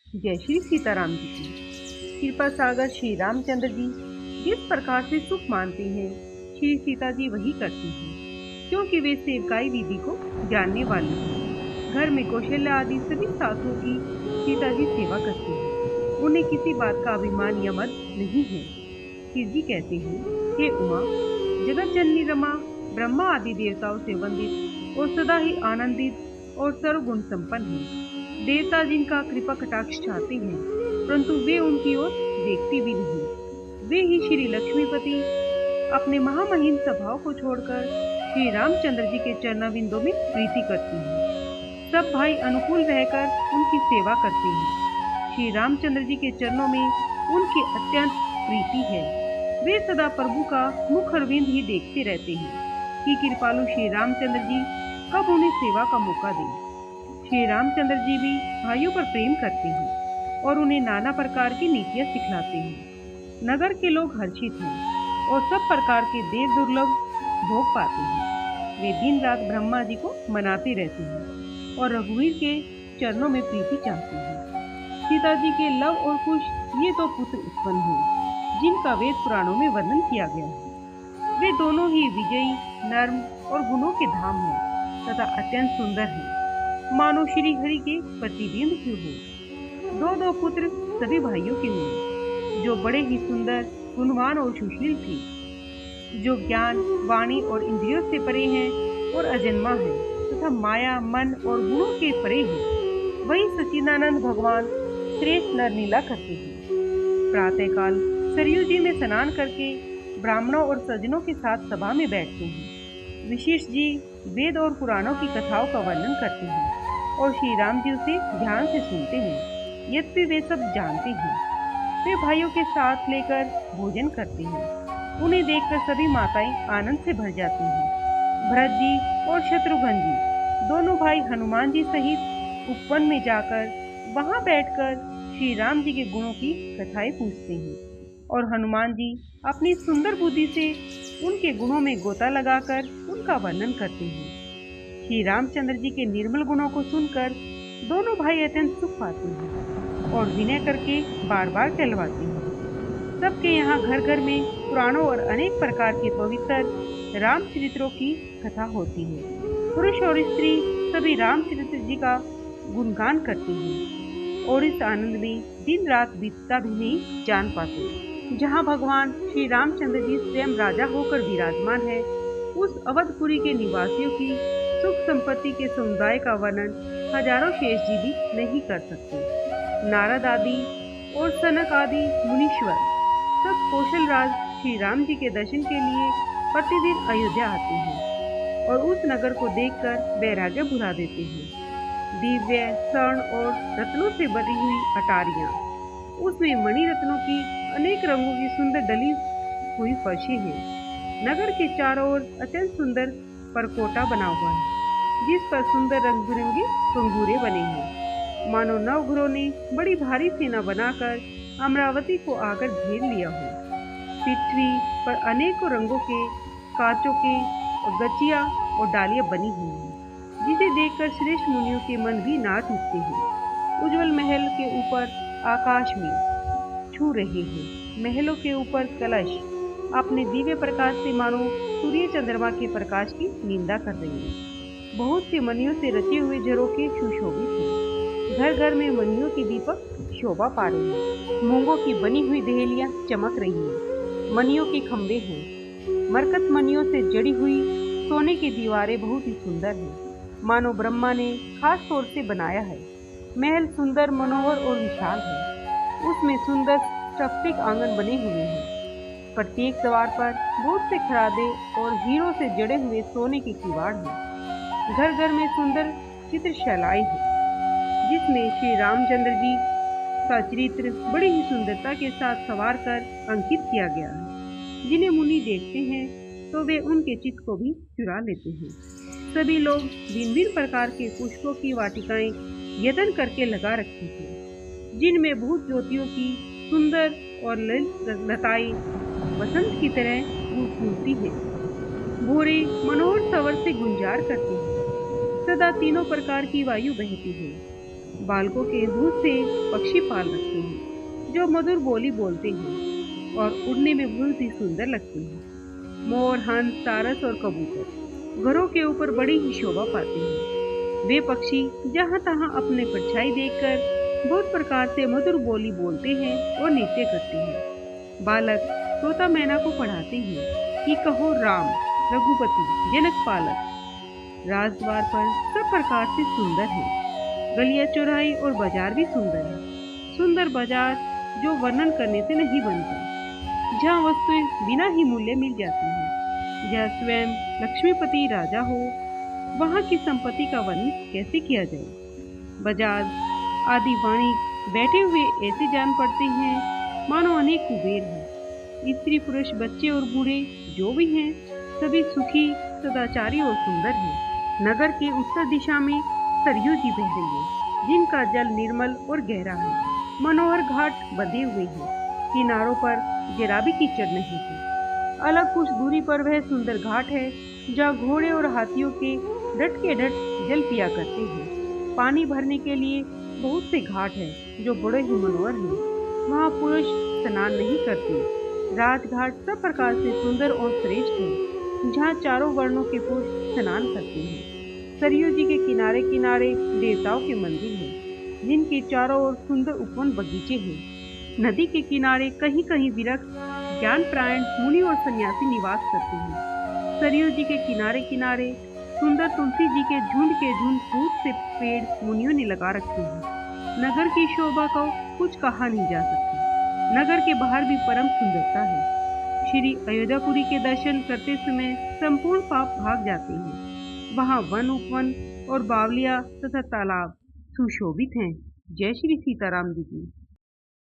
जय श्री सीताराम जी की। कृपा सागर श्री रामचंद्र जी जिस प्रकार से सुख मानते हैं, श्री सीता जी वही करती हैं, क्योंकि वे सेवकाई विधि को जानने वाली हैं। घर में कौशल्या आदि सभी सासुओं की सीता जी सेवा करती हैं। उन्हें किसी बात का अभिमान या मद नहीं है। शिव जी कहते हैं, हे उमा, जगत जननी रमा ब्रह्मा आदि देवताओं से वंदित और सदा ही आनंदित और सर्वगुण संपन्न है। देवता जिनका कृपा कटाक्ष चाहते हैं, परंतु वे उनकी ओर देखते भी नहीं। वे ही श्री लक्ष्मीपति अपने महामहिम स्वभाव को छोड़कर श्री रामचंद्र जी के चरणाविंदों में प्रीति करती हैं। सब भाई अनुकूल रहकर उनकी सेवा करते हैं। श्री रामचंद्र जी के चरणों में उनकी अत्यंत प्रीति है। वे सदा प्रभु का मुख अरविंद ही देखते रहते हैं कि कृपालु श्री रामचंद्र जी कब उन्हें सेवा का मौका दें। श्री रामचंद्र जी भी भाइयों पर प्रेम करते हैं और उन्हें नाना प्रकार की नीतियां सिखलाते हैं। नगर के लोग हर्षित हैं और सब प्रकार के देव दुर्लभ भोग पाते हैं। वे दिन रात ब्रह्मा जी को मनाते रहते हैं और रघुवीर के चरणों में प्रीति चाहते हैं। सीता जी के लव और कुश ये दो पुत्र उत्पन्न हुए, जिनका वेद पुराणों में वर्णन किया गया है। वे दोनों ही विजयी, नर्म और गुणों के धाम हैं तथा अत्यंत सुंदर हैं, मानो श्री हरि के प्रतिबिंब ही हो। दो दो पुत्र सभी भाइयों के हुए, जो बड़े ही सुंदर, गुणवान और सुशील थे, जो ज्ञान, वाणी और इंद्रियों से परे हैं और अजन्मा है तथा माया, मन और गुणों के परे हैं। वही सच्चिदानंद भगवान श्रेष्ठ नर लीला करते हैं। प्रातःकाल सरयू जी में स्नान करके ब्राह्मणों और सज्जनों के साथ सभा में बैठते हैं। वशिष्ठ जी वेद और पुराणों की कथाओं का वर्णन करते हैं और श्री राम जी उसे ध्यान से सुनते हैं। यद्यपि वे सब जानते हैं, वे भाइयों के साथ लेकर भोजन करते हैं। उन्हें देखकर सभी माताएं आनंद से भर जाती हैं। भरत जी और शत्रुघ्न जी दोनों भाई हनुमान जी सहित उपवन में जाकर वहां बैठकर श्री राम जी के गुणों की कथाएं पूछते हैं और हनुमान जी अपनी सुंदर बुद्धि से उनके गुणों में गोता लगाकर उनका वर्णन करते हैं। श्री रामचंद्र जी के निर्मल गुणों को सुनकर दोनों भाई अत्यंत सुख पाते हैं और विनय करके बार बार कहलवाते हैं। सबके यहाँ घर घर में पुराणों और अनेक प्रकार के पवित्र रामचरित्रों की कथा होती है। पुरुष और स्त्री सभी रामचरित्र जी का गुणगान करते हैं और इस आनंद में दिन रात बीतता भी नहीं जान पाते। जहाँ भगवान श्री रामचंद्र जी स्वयं राजा होकर विराजमान है, उस अवधपुरी के निवासियों की सुख संपत्ति के समुदाय का वर्णन हजारों शेष जी भी नहीं कर सकते। नारद आदि और सनक आदि मुनीश्वर सब कौशल राज श्री राम जी के दर्शन के लिए प्रतिदिन अयोध्या आते हैं और उस नगर को देखकर वैराग्य भुला देते हैं। दिव्य, स्वर्ण और रत्नों से बनी हुई अटारियां, उसमें मणि रत्नों की अनेक रंगों की सुंदर डली हुई फर्शें हैं। नगर के चारों ओर अत्यंत सुंदर परकोटा बना हुआ है, जिस पर सुंदर रंग बिरंगे पंगूरे बने हैं, मानो नवग्रहों ने बड़ी भारी सेना बनाकर अमरावती को आकर घेर लिया हो। पृथ्वी पर अनेकों रंगों के कांचों के गचिया और डालियां बनी हुई हैं, जिसे देखकर श्रेष्ठ मुनियों के मन भी नाच उठते हैं। उज्जवल महल के ऊपर आकाश में छू रहे हैं। महलों के ऊपर कलश अपने दिव्य प्रकाश से मानो सूर्य चंद्रमा के प्रकाश की निंदा कर रही है। बहुत से मणियों से रचे हुए झरोखे सुशोभित हैं। घर घर में मणियों की दीपक शोभा पा रहे हैं। मूंगों की बनी हुई देहलियां चमक रही हैं। मणियों के खंभे हैं। मरकत मणियों से जड़ी हुई सोने की दीवारें बहुत ही सुंदर हैं, मानो ब्रह्मा ने खास तौर से बनाया है। महल सुंदर, मनोहर और विशाल है। उसमें सुंदर स्फटिक आंगन बने हुए हैं। प्रत्येक द्वार पर बहुत से खरादे और हीरों से जड़े हुए सोने के किवाड़ हैं। घर घर में सुंदर चित्रशैलाएं हैं, जिसमें श्री रामचंद्र जी का चरित्र बड़ी ही सुंदरता के साथ संवार कर अंकित किया गया है। जिन्हें मुनि देखते हैं तो वे उनके चित्त को भी चुरा लेते हैं। सभी लोग भिन्न भिन्न प्रकार के पुष्पों की वाटिकाएं यत्न करके लगा रखी थी, जिनमें बहुत ज्योतियों की सुंदर और ललित लताएं वसंत की तरह फूलती है। भोरे मनोहर सवर से गुंजार करती है। सदा तीनों प्रकार की वायु बहती है। बालकों के दूध से पक्षी पाल रखे हैं जो मधुर बोली बोलते हैं और उड़ने में बहुत ही सुंदर लगते हैं। मोर, हंस, सारस और कबूतर घरों के ऊपर बड़ी ही शोभा पाते हैं। वे पक्षी जहाँ तहाँ अपने परछाई देखकर बहुत प्रकार से मधुर बोली बोलते हैं और नृत्य करते हैं। बालक तोता मैना को पढ़ाते हैं कि कहो राम रघुपति जनक पालक। राजद्वार पर सब प्रकार से सुंदर है। गलियां चौराहे और बाजार भी सुंदर है। सुंदर बाजार जो वर्णन करने से नहीं बनता, जहाँ वस्तुएं बिना ही मूल्य मिल जाती हैं, जहाँ स्वयं लक्ष्मीपति राजा हो, वहाँ की संपत्ति का वर्णन कैसे किया जाए। बजाज आदि वाणिक बैठे हुए ऐसे जान पड़ते हैं मानो अनेक कुबेर हैं। स्त्री पुरुष बच्चे और बूढ़े जो भी हैं सभी सुखी सदाचारी और सुंदर हैं। नगर के उत्तर दिशा में सरयू जी बह रही है जिनका जल निर्मल और गहरा है। मनोहर घाट बंधे हुए हैं, किनारों पर जरा भी कीचड़ नहीं है। अलग कुछ दूरी पर वह सुंदर घाट है जहाँ घोड़े और हाथियों के डट के डट जल पिया करते हैं। पानी भरने के लिए बहुत से घाट है जो बड़े ही मनोहर हैं। वहाँ पुरुष स्नान नहीं करते। राजघाट सब प्रकार से सुंदर और श्रेष्ठ है जहाँ चारों वर्णों के पुरुष स्नान करते हैं। सरयू जी के किनारे किनारे देवताओं के मंदिर हैं जिनके चारों ओर सुंदर उपवन बगीचे हैं। नदी के किनारे कहीं कहीं विरक्त ज्ञानपरायण मुनि और सन्यासी निवास करते हैं। सरयू जी के किनारे किनारे सुंदर तुलसी जी के झुंड खूब से पेड़ मुनियों ने लगा रखे हैं। नगर की शोभा को कुछ कहा नहीं जा सकता। नगर के बाहर भी परम सुंदरता है। श्री अयोध्यापुरी के दर्शन करते समय संपूर्ण पाप भाग जाते हैं। वहाँ वन उपवन और बावलिया तथा तालाब सुशोभित हैं। जय श्री सीताराम जी की।